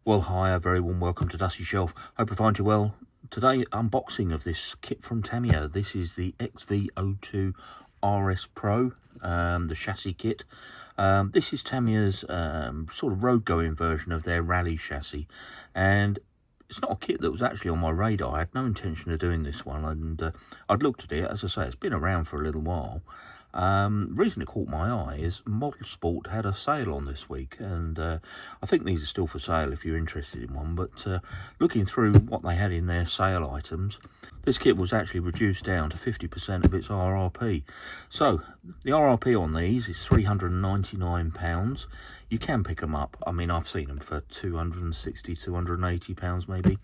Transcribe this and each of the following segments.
Well, hi, a very warm welcome to Dusty Shelf. Hope I find you well. Today, unboxing of this kit from Tamiya. This is the XV02RS Pro, the chassis kit. This is Tamiya's sort of road-going version of their rally chassis. And it's not a kit that was actually on my radar. I had no intention of doing this one. And I'd looked at it, as I say, it's been around for a little while. The reason it caught my eye is Model Sport had a sale on this week, and I think these are still for sale if you're interested in one. But looking through what they had in their sale items, this kit was actually reduced down to 50% of its RRP. So the RRP on these is £399. You can pick them up. I mean, I've seen them for £260, £280 maybe.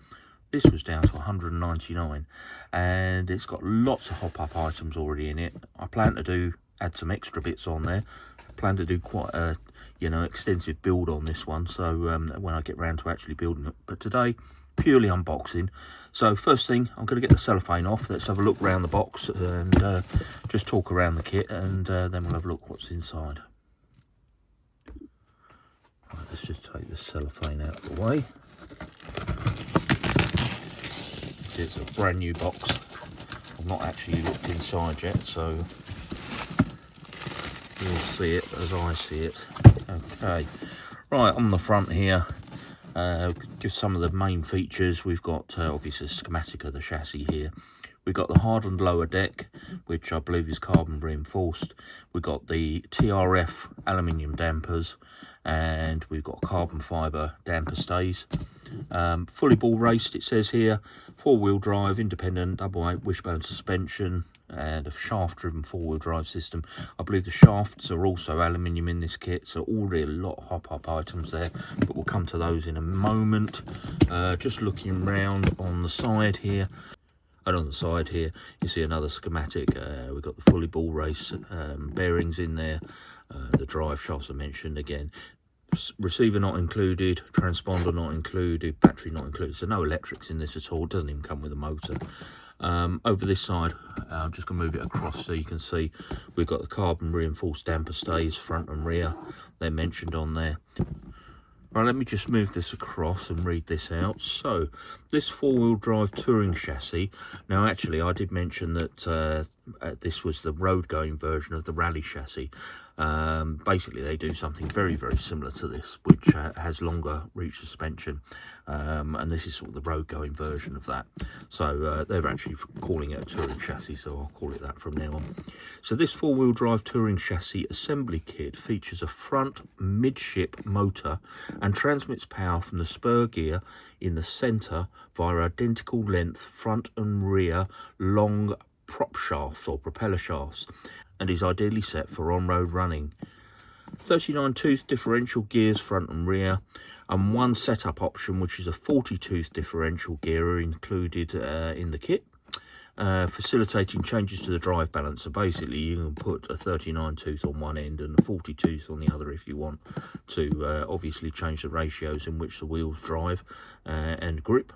This was down to 199, and it's got lots of hop-up items already in it. I plan to add some extra bits on there. I plan to do quite a extensive build on this one, so when I get round to actually building it. But today, purely unboxing. So first thing, I'm going to get the cellophane off. Let's have a look around the box and just talk around the kit, and then we'll have a look what's inside. Right, let's just take the cellophane out of the way. It's a brand new box. I've not actually looked inside yet, so you'll see it as I see it. Okay, right, on the front here, give some of the main features. We've got obviously a schematic of the chassis here. We've got the hardened lower deck, which I believe is carbon reinforced. We've got the TRF aluminium dampers, and we've got carbon fibre damper stays. Fully ball raced, it says here. 4-wheel drive, independent, double 8 wishbone suspension, and a shaft driven 4-wheel drive system. I believe the shafts are also aluminium in this kit, so already a lot of hop-up items there, but we'll come to those in a moment. Just looking round on the side here. And on the side here, you see another schematic. We've got the fully ball race bearings in there. The drive shafts I mentioned again. Receiver not included, transponder not included, battery not included. So no electrics in this at all. It doesn't even come with a motor. Over this side, I'm just going to move it across so you can see we've got the carbon reinforced damper stays front and rear. They're mentioned on there. Right, let me just move this across and read this out. So, this 4-wheel drive touring chassis. Now, actually, I did mention that this was the road-going version of the rally chassis. Basically, they do something very, very similar to this, which has longer reach suspension. And this is sort of the road-going version of that. So, they're actually calling it a touring chassis, so I'll call it that from now on. So, this 4-wheel drive touring chassis assembly kit features a front midship motor and transmits power from the spur gear in the centre via identical length front and rear long prop shafts or propeller shafts, and is ideally set for on-road running. 39 tooth differential gears front and rear, and one setup option which is a 40 tooth differential gear are included in the kit, facilitating changes to the drive balance. So basically you can put a 39 tooth on one end and a 40 tooth on the other if you want to obviously change the ratios in which the wheels drive and grip.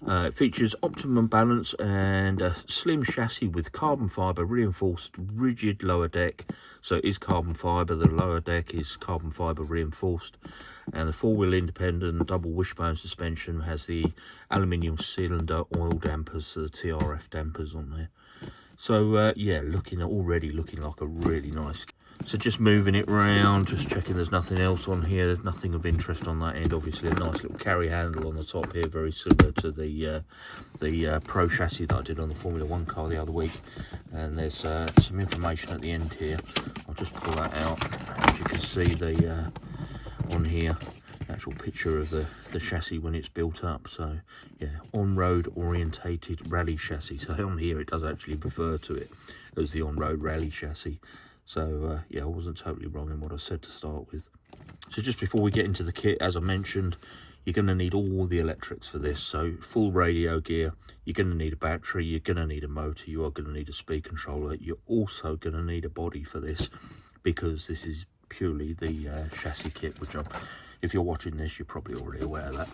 It features optimum balance and a slim chassis with carbon fibre reinforced rigid lower deck. So it is carbon fibre, the lower deck is carbon fibre reinforced, and the 4-wheel independent double wishbone suspension has the aluminium cylinder oil dampers, so the TRF dampers on there. So yeah, already looking like a really nice. So just moving it round, just checking there's nothing else on here. There's nothing of interest on that end. Obviously a nice little carry handle on the top here, very similar to the Pro chassis that I did on the Formula 1 car the other week. And there's some information at the end here. I'll just pull that out. As you can see on here, actual picture of the chassis when it's built up. So yeah, on-road orientated rally chassis. So on here it does actually refer to it as the on-road rally chassis. So yeah, I wasn't totally wrong in what I said to start with. So just before we get into the kit, as I mentioned, you're going to need all the electrics for this. So full radio gear, you're going to need a battery, you're going to need a motor, you are going to need a speed controller. You're also going to need a body for this, because this is purely the chassis kit, which if you're watching this, you're probably already aware of that.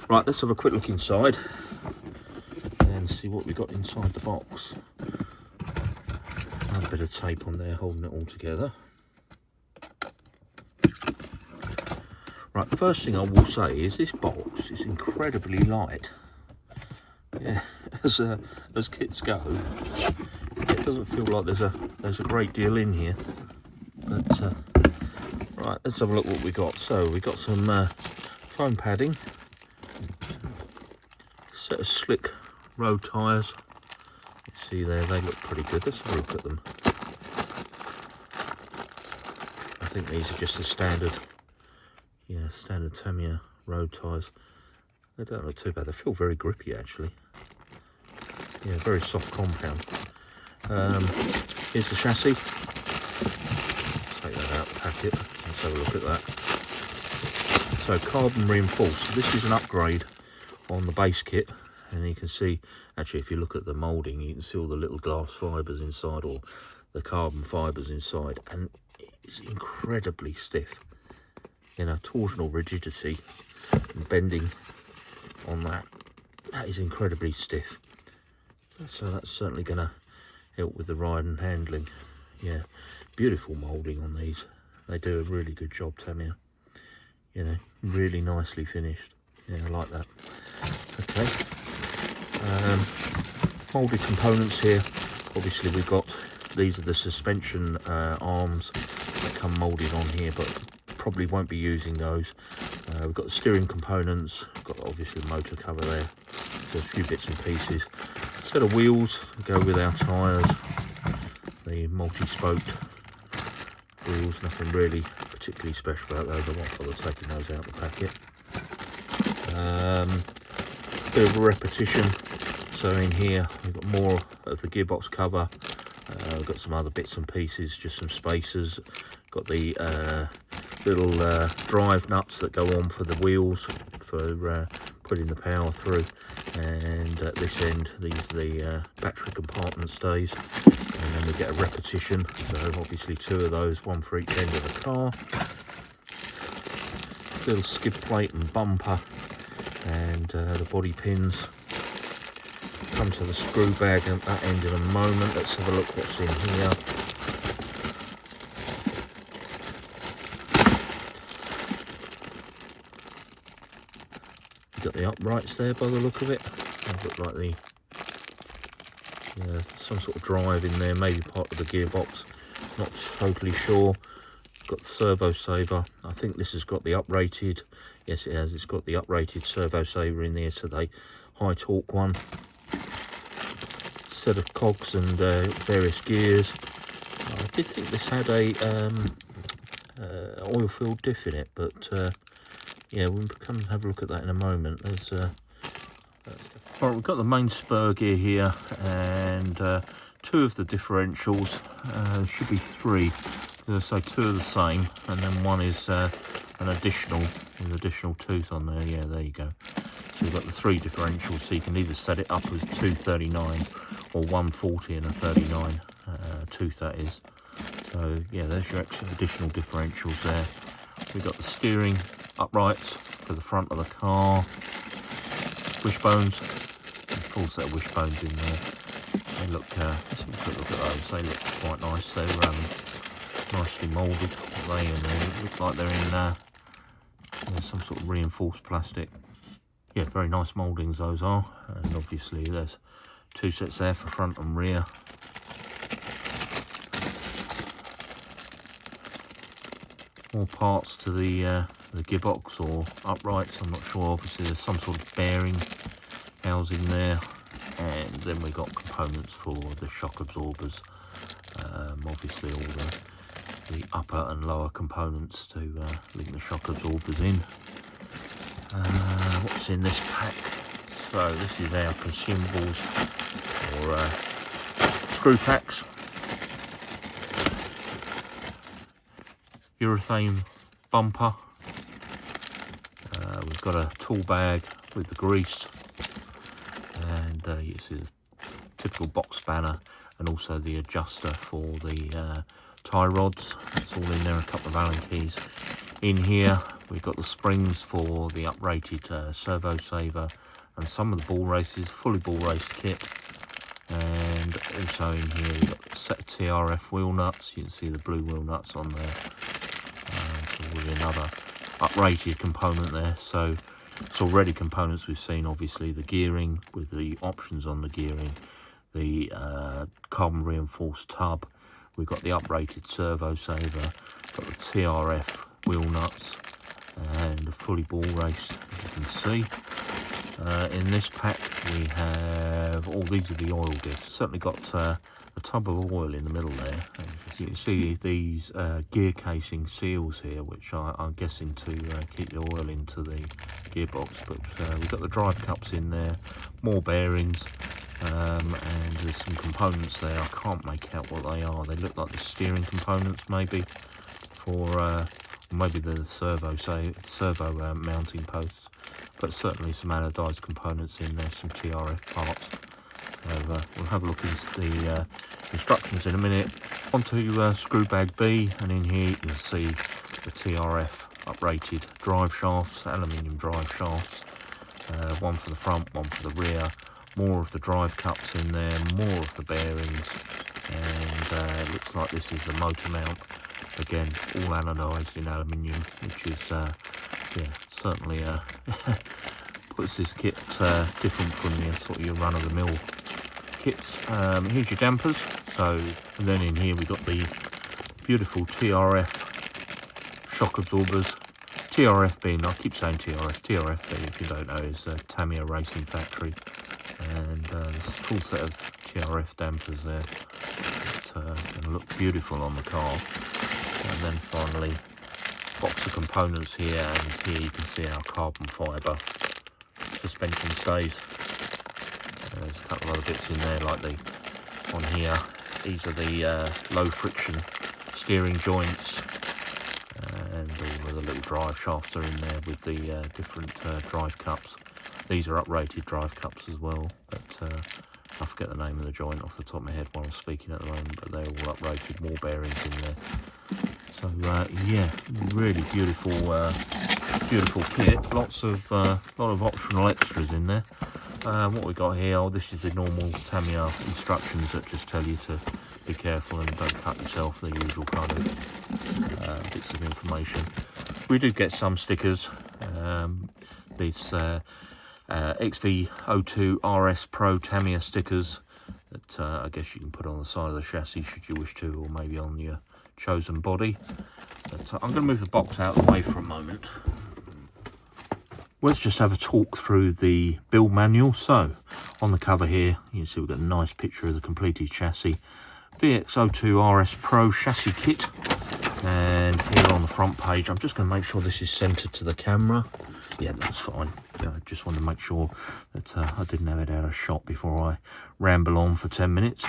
Right, let's have a quick look inside and see what we got inside the box. A bit of tape on there holding it all together. Right, the first thing I will say is this box is incredibly light. Yeah, as kits go, it doesn't feel like there's a great deal in here. But right, let's have a look what we got. So we got some foam padding, set of slick road tyres. You see there, they look pretty good. Let's have a look at them. I think these are just the standard, yeah, standard Tamiya road tyres. They don't look too bad. They feel very grippy actually. Yeah, very soft compound. Here's the chassis. Take that out of the packet. Let's have a look at that. So carbon reinforced. So this is an upgrade on the base kit, and you can see actually if you look at the moulding, you can see all the little glass fibres inside, or the carbon fibres inside, and it's incredibly stiff. You know, torsional rigidity and bending on that is incredibly stiff. So that's certainly going to help with the ride and handling. Yeah, beautiful moulding on these. They do a really good job, Tamiya. You know, really nicely finished. Yeah, I like that. Okay. Moulded components here. Obviously we've got, these are the suspension arms that come moulded on here, but probably won't be using those. We've got the steering components, got obviously the motor cover there, so a few bits and pieces. Set of wheels go with our tyres, the multi-spoked wheels, nothing really particularly special about those. I won't bother taking those out of the packet. Bit of a repetition, so in here we've got more of the gearbox cover, we've got some other bits and pieces, just some spacers, got the little drive nuts that go on for the wheels for putting the power through, and at this end these are the battery compartment stays, and then we get a repetition, so obviously two of those, one for each end of the car. Little skid plate and bumper, and the body pins. Come to the screw bag at that end in a moment. Let's have a look what's in here. You've got the uprights there by the look of it. They look like the some sort of drive in there, maybe part of the gearbox. Not totally sure. Got the servo saver. I think this has got the uprated. Yes, it has. It's got the uprated servo saver in there, so the high torque one. Set of cogs and various gears. I did think this had a oil-filled diff in it, but yeah, we'll come and have a look at that in a moment. There's all right, we've got the main spur gear here, and two of the differentials. There should be three. So two are the same, and then one is an additional tooth on there. Yeah, there you go. So we've got the three differentials, so you can either set it up as 239 or 140 and a 39 tooth, that is. So yeah, there's your extra additional differentials there. We've got the steering uprights for the front of the car, wishbones. Of course, there are wishbones in there. They look, let's have a quick look at those. They look quite nice. They're nicely moulded. They look like they're in some sort of reinforced plastic. Yeah, very nice mouldings those are. And obviously there's two sets there for front and rear. More parts to the gearbox or uprights, I'm not sure. Obviously there's some sort of bearing housing there, and then we got components for the shock absorbers. Obviously all the upper and lower components to link the shock absorbers in. What's in this pack? So this is our consumables or screw packs. Urethane bumper. We've got a tool bag with the grease, and you see the typical box spanner, and also the adjuster for the tie rods. It's all in there, a couple of Allen keys. In here we've got the springs for the uprated servo saver, and some of the ball races, fully ball race kit. And also in here we've got a set of TRF wheel nuts. You can see the blue wheel nuts on there. With another uprated component there. So it's already components we've seen, obviously the gearing with the options on the gearing, the carbon reinforced tub, we've got the uprated servo saver, got the TRF wheel nuts, and a fully ball raced, as you can see. In this pack we have all these are the oil discs. Certainly got a tub of oil in the middle there. As you can see, these gear casing seals here, which I'm guessing to keep the oil into the gearbox. But we've got the drive cups in there, more bearings, and there's some components there. I can't make out what they are. They look like the steering components, maybe, for maybe the servo mounting posts. But certainly some anodized components in there, some TRF parts. So we'll have a look into the instructions in a minute. Onto screw bag B, and in here you can see the TRF uprated drive shafts, aluminium drive shafts. One for the front, one for the rear. More of the drive cups in there, more of the bearings, and it looks like this is the motor mount. Again, all anodized in aluminium, which is yeah, certainly puts this kit different from your sort of your run-of-the-mill kits. Here's your dampers. So, and then in here we've got the beautiful TRF shock absorbers. TRF being, I keep saying TRF being, if you don't know, is Tamiya Racing Factory, and there's a full set of TRF dampers there. It's going to look beautiful on the car. And then finally, box of components here, and here you can see our carbon fibre suspension stays. There's a couple of other bits in there, like the on here. These are the low friction steering joints, and all of the little drive shafts are in there with the different drive cups. These are uprated drive cups as well, but I forget the name of the joint off the top of my head while I'm speaking at the moment, but they're all uprated, more bearings in there. So yeah, really beautiful, beautiful kit. Lots of lot of optional extras in there. What we got here? Oh, this is the normal Tamiya instructions that just tell you to be careful and don't cut yourself. The usual kind of bits of information. We do get some stickers. These XV02RS Pro Tamiya stickers that I guess you can put on the side of the chassis should you wish to, or maybe on your chosen body. But I'm going to move the box out of the way for a moment. Let's just have a talk through the build manual. So on the cover here you can see we've got a nice picture of the completed chassis, XV02RS Pro chassis kit, and here on the front page, I'm just going to make sure this is centered to the camera. Yeah, that's fine. I just want to make sure that I didn't have it out of shot before I ramble on for 10 minutes.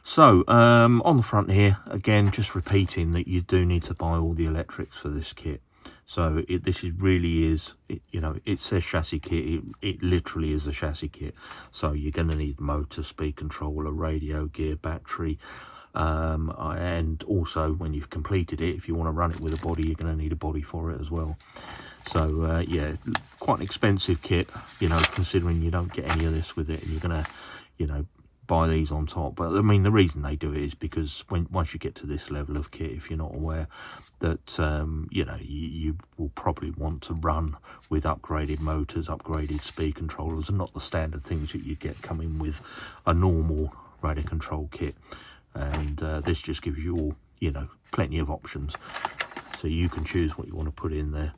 So on the front here, again, just repeating that you do need to buy all the electrics for this kit. So this really is, you know, it says chassis kit, it literally is a chassis kit. So you're going to need motor, speed controller, radio, gear, battery, and also when you've completed it, if you want to run it with a body, you're going to need a body for it as well. So yeah, quite an expensive kit, you know, considering you don't get any of this with it, and you're going to, you know, buy these on top. But I mean, the reason they do it is because once you get to this level of kit, if you're not aware, that you know, you will probably want to run with upgraded motors, upgraded speed controllers, and not the standard things that you get coming with a normal radio control kit. And this just gives you all, you know, plenty of options, so you can choose what you want to put in there.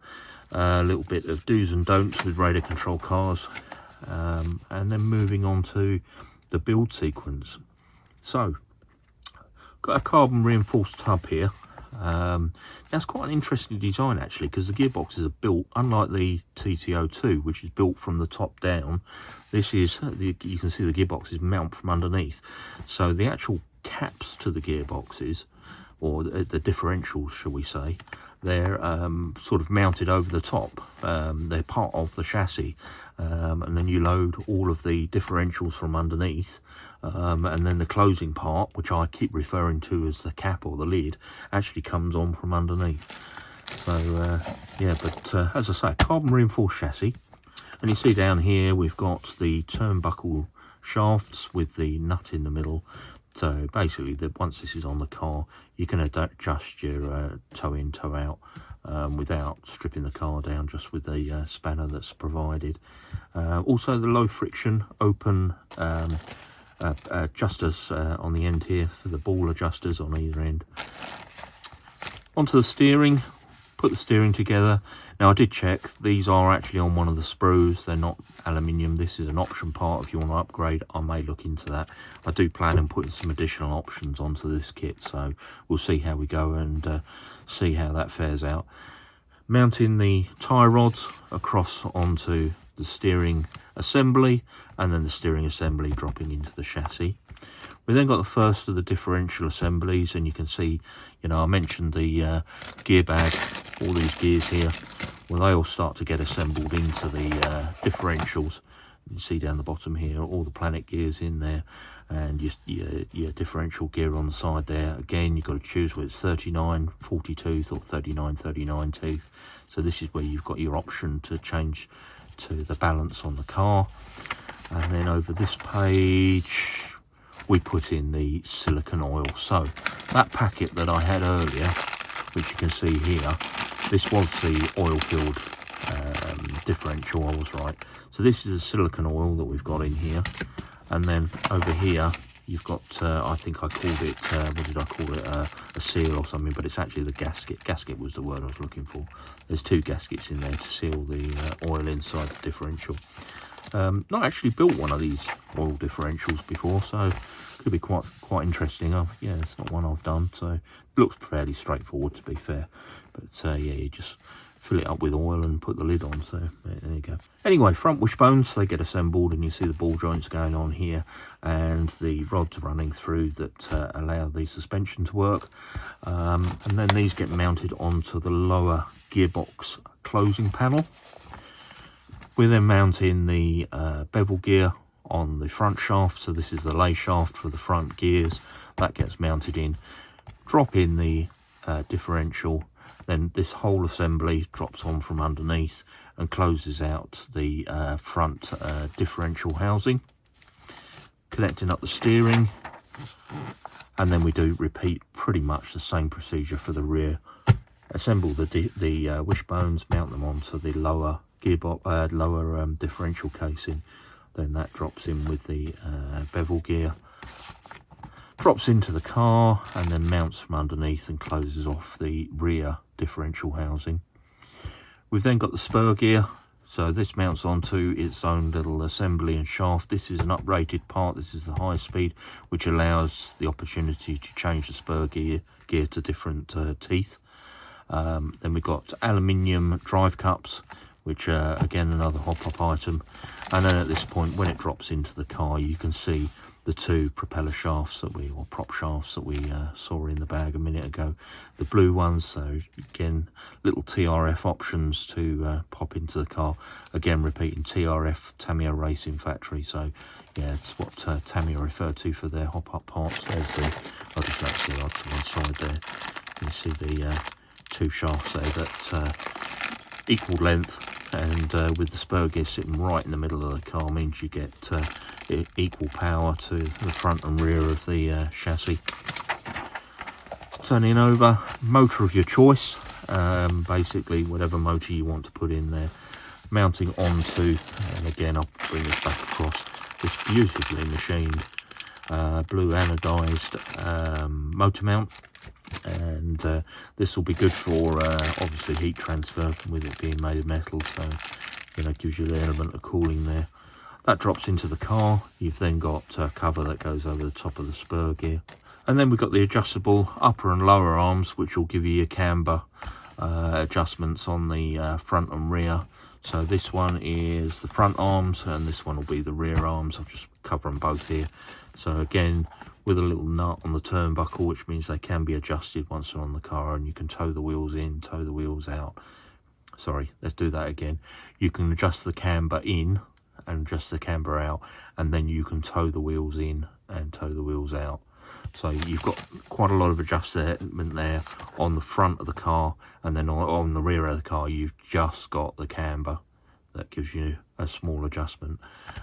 A little bit of do's and don'ts with radio control cars, and then moving on to the build sequence. So got a carbon reinforced tub here. That's quite an interesting design actually, because the gearboxes are built, unlike the TT02, which is built from the top down. This is, you can see the gearboxes mount from underneath. So the actual caps to the gearboxes, or the differentials, shall we say, they're sort of mounted over the top. They're part of the chassis, and then you load all of the differentials from underneath, and then the closing part, which I keep referring to as the cap or the lid, actually comes on from underneath. So yeah, but as I say, carbon reinforced chassis. And you see down here we've got the turnbuckle shafts with the nut in the middle. So basically, once this is on the car, you can adjust your toe in, toe out without stripping the car down, just with the spanner that's provided. Also the low friction open adjusters on the end here for the ball adjusters on either end. Onto the steering, put the steering together. Now I did check, these are actually on one of the sprues, they're not aluminium. This is an option part. If you want to upgrade, I may look into that. I do plan on putting some additional options onto this kit, so we'll see how we go and see how that fares out. Mounting the tie rods across onto the steering assembly, and then the steering assembly dropping into the chassis. We then got the first of the differential assemblies, and you can see, you know, I mentioned the gear bag, all these gears here. Well, they all start to get assembled into the differentials. You see down the bottom here, all the Planet gears in there, and your differential gear on the side there. Again, you've got to choose whether it's 39 40 tooth or 39 39 tooth. So this is where you've got your option to change to the balance on the car. And then over this page, we put in the silicone oil. So that packet that I had earlier, which you can see here, this was the oil filled differential, I was right. So this is the silicone oil that we've got in here. And then over here, you've got, I think I called it, what did I call it, a seal or something, but it's actually the gasket. Gasket was the word I was looking for. There's two gaskets in there to seal the oil inside the differential. Not actually built one of these oil differentials before, so could be quite interesting. Yeah, it's not one I've done, so it looks fairly straightforward, to be fair. But yeah, you just fill it up with oil and put the lid on. So there you go. Anyway, front wishbones, they get assembled, and you see the ball joints going on here, and the rods running through that allow the suspension to work. And then these get mounted onto the lower gearbox closing panel. We're then mounting the bevel gear on the front shaft. So this is the lay shaft for the front gears. That gets mounted in. Drop in the differential. Then this whole assembly drops on from underneath and closes out the front differential housing. Connecting up the steering. And then we do repeat pretty much the same procedure for the rear. Assemble the wishbones, mount them onto the lower gearbox, lower differential casing. Then that drops in with the bevel gear, drops into the car, and then mounts from underneath and closes off the rear differential housing. We've then got the spur gear, so this mounts onto its own little assembly and shaft. This is an uprated part. This is the high speed, which allows the opportunity to change the spur gear to different teeth. Then we've got aluminium drive cups, which are again another hop-up item. And then at this point, when it drops into the car, you can see the two propeller shafts that or prop shafts that we saw in the bag a minute ago. The blue ones, so again, little TRF options to pop into the car. Again, repeating TRF, Tamiya Racing Factory. So yeah, it's what Tamiya refer to for their hop-up parts. There's the, I'll just actually to one side there. You see the two shafts there that equal length, and with the spur gear sitting right in the middle of the car means you get equal power to the front and rear of the chassis. Turning over, motor of your choice, basically whatever motor you want to put in there. Mounting onto, and again I'll bring this back across, this beautifully machined blue anodized motor mount. And this will be good for obviously heat transfer with it being made of metal, so you know, it gives you the element of cooling there. That drops into the car. You've then got a cover that goes over the top of the spur gear, and then we've got the adjustable upper and lower arms, which will give you your camber adjustments on the front and rear. So this one is the front arms, and this one will be the rear arms. I'll just cover them both here. So again, with a little nut on the turnbuckle, which means they can be adjusted once they're on the car, and you can tow the wheels in, tow the wheels out. Sorry, let's do that again. You can adjust the camber in and adjust the camber out, and then you can tow the wheels in and tow the wheels out. So you've got quite a lot of adjustment there on the front of the car, and then on the rear of the car you've just got the camber. That gives you a small adjustment.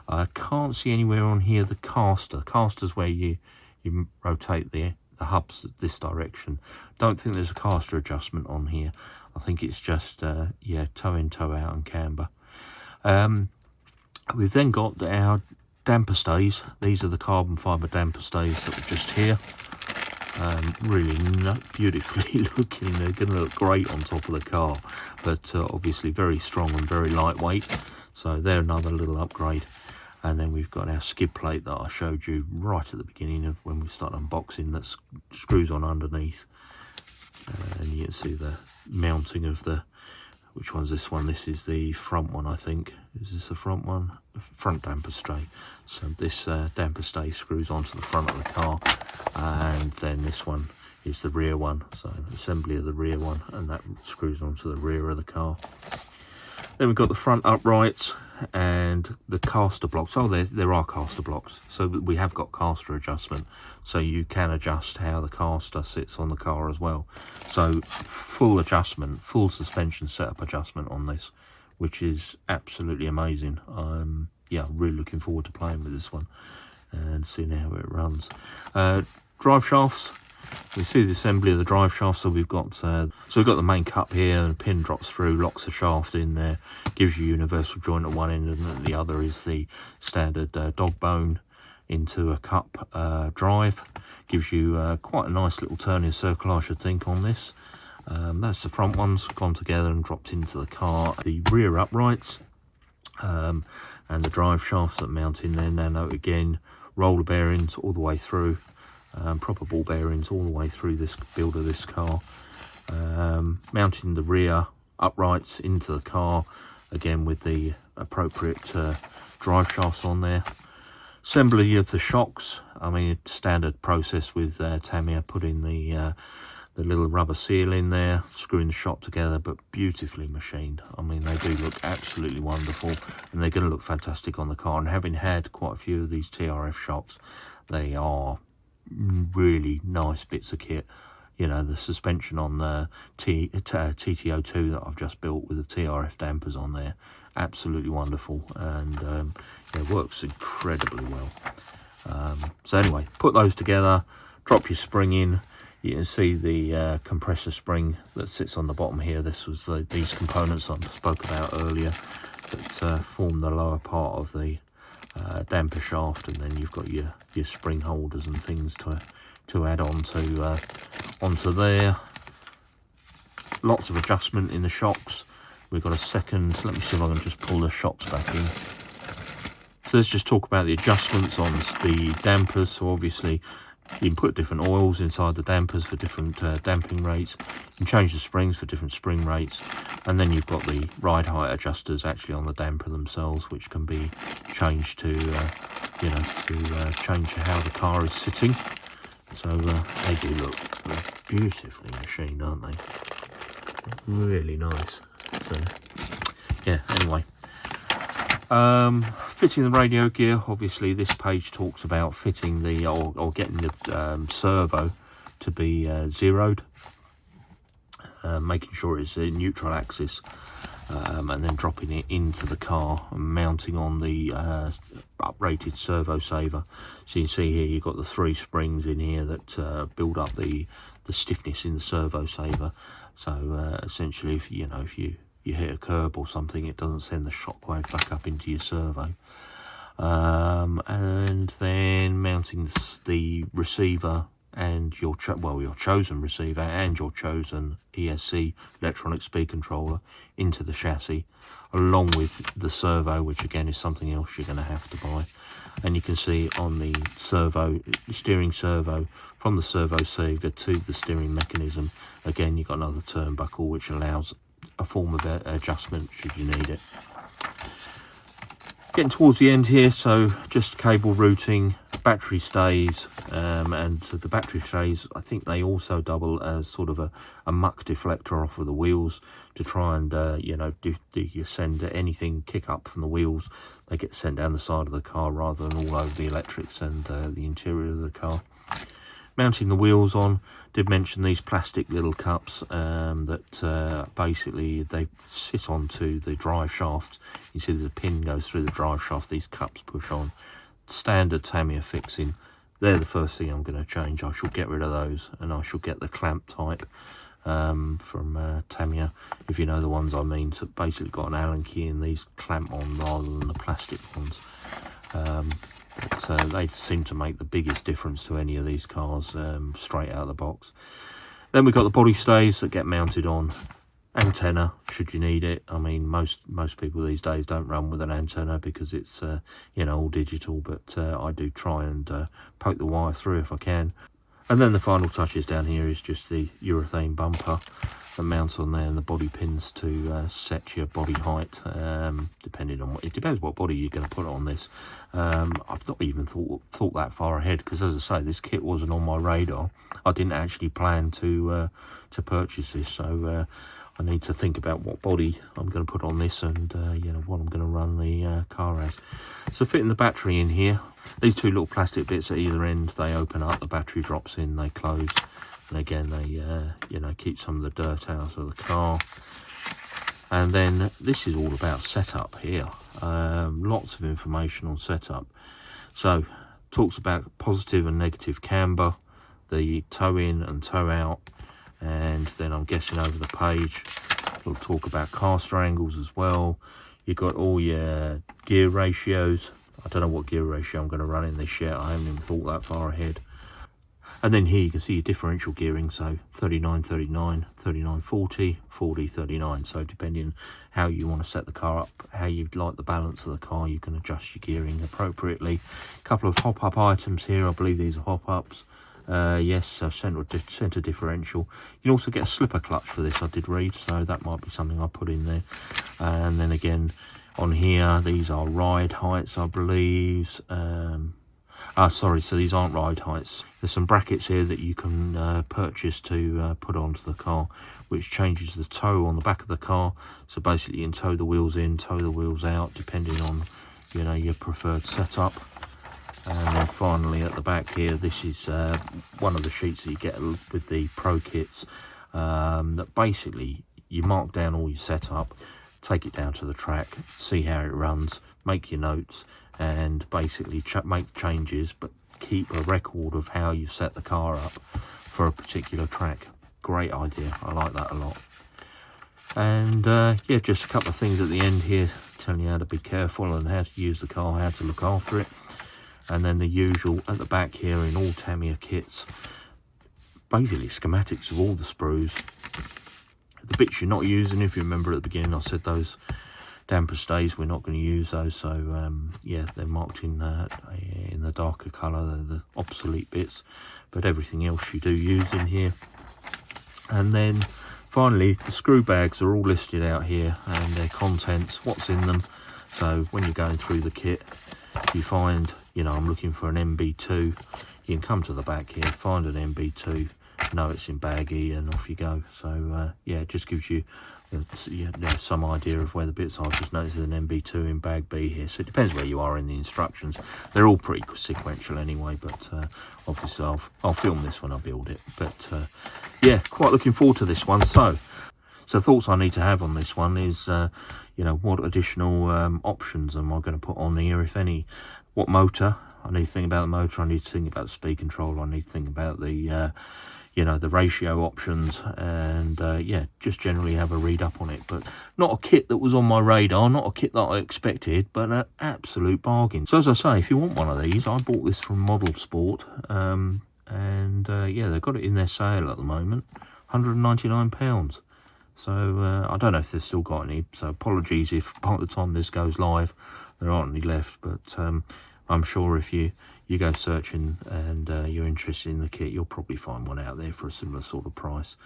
I can't see anywhere on here the caster. Caster's where you rotate the hubs this direction. Don't think there's a caster adjustment on here. I think it's just yeah, toe in, toe out and camber. We've then got our damper stays. These are the carbon fibre damper stays that were just here. Really beautifully looking. They're going to look great on top of the car, but obviously very strong and very lightweight, so they're another little upgrade. And then we've got our skid plate that I showed you right at the beginning of when we start unboxing, that screws on underneath, and you can see the mounting of the, which one's this one? This is the front one, I think. Is this the front one? Front damper stay. So this damper stay screws onto the front of the car, and then this one is the rear one. So assembly of the rear one, and that screws onto the rear of the car. Then we've got the front uprights and the caster blocks. Oh, there are caster blocks. So we have got caster adjustment. So you can adjust how the caster sits on the car as well. So full adjustment, full suspension setup adjustment on this, which is absolutely amazing. Yeah, really looking forward to playing with this one and seeing how it runs. Drive shafts. We see the assembly of the drive shaft. So we've got the main cup here, and a pin drops through, locks the shaft in there, gives you universal joint at one end, and at the other is the standard dog bone into a cup drive. Gives you quite a nice little turning circle, I should think, on this. That's the front ones gone together and dropped into the car. The rear uprights and the drive shafts that mount in there. Now note again, roller bearings all the way through. Proper ball bearings all the way through this build of this car. Mounting the rear uprights into the car, again with the appropriate drive shafts on there. Assembly of the shocks. I mean, standard process with Tamiya, putting the little rubber seal in there, screwing the shock together, but beautifully machined. I mean, they do look absolutely wonderful, and they're going to look fantastic on the car. And having had quite a few of these TRF shocks, they are really nice bits of kit. You know, the suspension on the TT02 that I've just built with the TRF dampers on there, absolutely wonderful, and it works incredibly well. So anyway, put those together, drop your spring in. You can see the compressor spring that sits on the bottom here. This was these components I spoke about earlier that form the lower part of the damper shaft, and then you've got your spring holders and things to add on to onto there. Lots of adjustment in the shocks. We've got a second. Let me see if I can just pull the shocks back in. So let's just talk about the adjustments on the dampers. So obviously you can put different oils inside the dampers for different damping rates. You can change the springs for different spring rates, and then you've got the ride height adjusters actually on the damper themselves, which can be changed to you know, to change how the car is sitting. So they do look beautifully machined, aren't they? Really nice. So yeah, anyway, fitting the radio gear. Obviously this page talks about fitting the or getting the servo to be zeroed, making sure it's a neutral axis, and then dropping it into the car and mounting on the uprated servo saver. So you can see here you've got the 3 springs in here that build up the stiffness in the servo saver. So essentially, if you hit a curb or something, it doesn't send the shockwave back up into your servo. And then mounting the receiver and your chosen receiver and your chosen ESC electronic speed controller into the chassis, along with the servo, which again is something else you're going to have to buy. And you can see on the steering servo, from the servo saver to the steering mechanism, again you've got another turnbuckle which allows a form of adjustment should you need it. Getting towards the end here, so just cable routing, battery stays, and the battery stays, I think they also double as sort of a muck deflector off of the wheels to try and you send anything kick up from the wheels, they get sent down the side of the car rather than all over the electrics and the interior of the car. Mounting the wheels on, did mention these plastic little cups that basically they sit onto the drive shaft. You see the pin goes through the drive shaft, these cups push on. Standard Tamiya fixing, they're the first thing I'm going to change. I shall get rid of those, and I shall get the clamp type from Tamiya, if you know the ones I mean. So basically got an Allen key in these clamp on rather than the plastic ones. But they seem to make the biggest difference to any of these cars straight out of the box. Then we've got the body stays that get mounted on antenna should you need it. I mean, most people these days don't run with an antenna because it's you know, all digital, but I do try and poke the wire through if I can. And then the final touches down here is just the urethane bumper that mounts on there, and the body pins to set your body height, depending on it depends what body you're going to put on this. I've not even thought that far ahead, because as I say, this kit wasn't on my radar. I didn't actually plan to purchase this, so I need to think about what body I'm going to put on this, and you know, what I'm going to run the car as. So fitting the battery in here, these two little plastic bits at either end, they open up, the battery drops in, they close, and again they you know, keep some of the dirt out of the car. And then this is all about setup here, lots of information on setup. So talks about positive and negative camber, the toe in and toe out, and then I'm guessing over the page we'll talk about caster angles as well. You've got all your gear ratios. I don't know what gear ratio I'm going to run in this yet. I haven't even thought that far ahead. And then here you can see your differential gearing, so 39, 39, 39, 40, 40, 39. So depending how you want to set the car up, how you'd like the balance of the car, you can adjust your gearing appropriately. A couple of hop-up items here. I believe these are hop-ups. Yes, so centre differential. You can also get a slipper clutch for this, I did read, so that might be something I put in there. And then again on here, these are ride heights, I believe. Sorry, so these aren't ride heights. There's some brackets here that you can purchase to put onto the car, which changes the toe on the back of the car. So basically you can tow the wheels in, tow the wheels out, depending on, you know, your preferred setup. And then finally at the back here, this is one of the sheets that you get with the Pro kits, that basically you mark down all your setup, take it down to the track, see how it runs, make your notes, and basically make changes, but keep a record of how you set the car up for a particular track. Great idea, I like that a lot. And yeah, just a couple of things at the end here telling you how to be careful and how to use the car, how to look after it. And then the usual at the back here in all Tamiya kits, basically schematics of all the sprues. The bits you're not using, if you remember at the beginning I said those damper stays, we're not going to use those, so yeah, they're marked in the darker colour, they're the obsolete bits, but everything else you do use in here. And then finally the screw bags are all listed out here, and their contents, what's in them. So when you're going through the kit, you find, you know, I'm looking for an MB2, you can come to the back here, find an MB2, know it's in bag E, and off you go. So yeah, it just gives you some idea of where the bits are. I've just noticed there's an MB2 in bag B here, so it depends where you are in the instructions. They're all pretty sequential anyway, but obviously I'll film this when I build it. But yeah, quite looking forward to this one. So thoughts I need to have on this one is you know, what additional options am I going to put on here, if any? What motor? I need to think about the motor, I need to think about the speed control, I need to think about the you know, the ratio options, and yeah, just generally have a read up on it. But not a kit that was on my radar, not a kit that I expected, but an absolute bargain. So as I say, if you want one of these, I bought this from Model Sport, and yeah, they've got it in their sale at the moment, £199. So I don't know if they've still got any, so apologies if by the time this goes live there aren't any left, but I'm sure if you go searching and you're interested in the kit, you'll probably find one out there for a similar sort of price.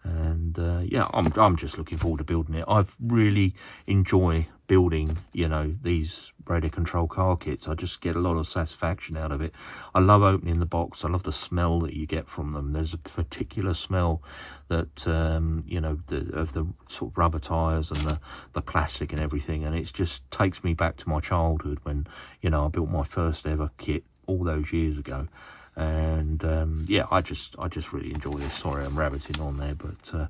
And yeah, I'm just looking forward to building it. I really enjoy building, you know, these radio control car kits. I just get a lot of satisfaction out of it. I love opening the box. I love the smell that you get from them. There's a particular smell that you know, of the sort of rubber tires and the plastic and everything, and it just takes me back to my childhood when, you know, I built my first ever kit all those years ago. And yeah, I just really enjoy this. Sorry, I'm rabbiting on there, but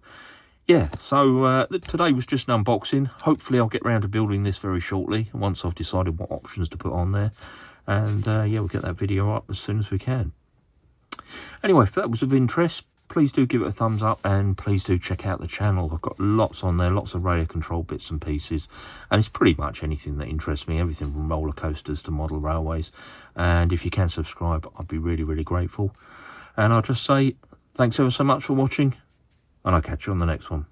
yeah, so today was just an unboxing. Hopefully I'll get around to building this very shortly once I've decided what options to put on there. And yeah, we'll get that video up as soon as we can. Anyway, if that was of interest, please do give it a thumbs up, and please do check out the channel. I've got lots on there, lots of radio control bits and pieces, and it's pretty much anything that interests me, everything from roller coasters to model railways. And if you can subscribe, I'd be really, really grateful. And I'll just say thanks ever so much for watching, and I'll catch you on the next one.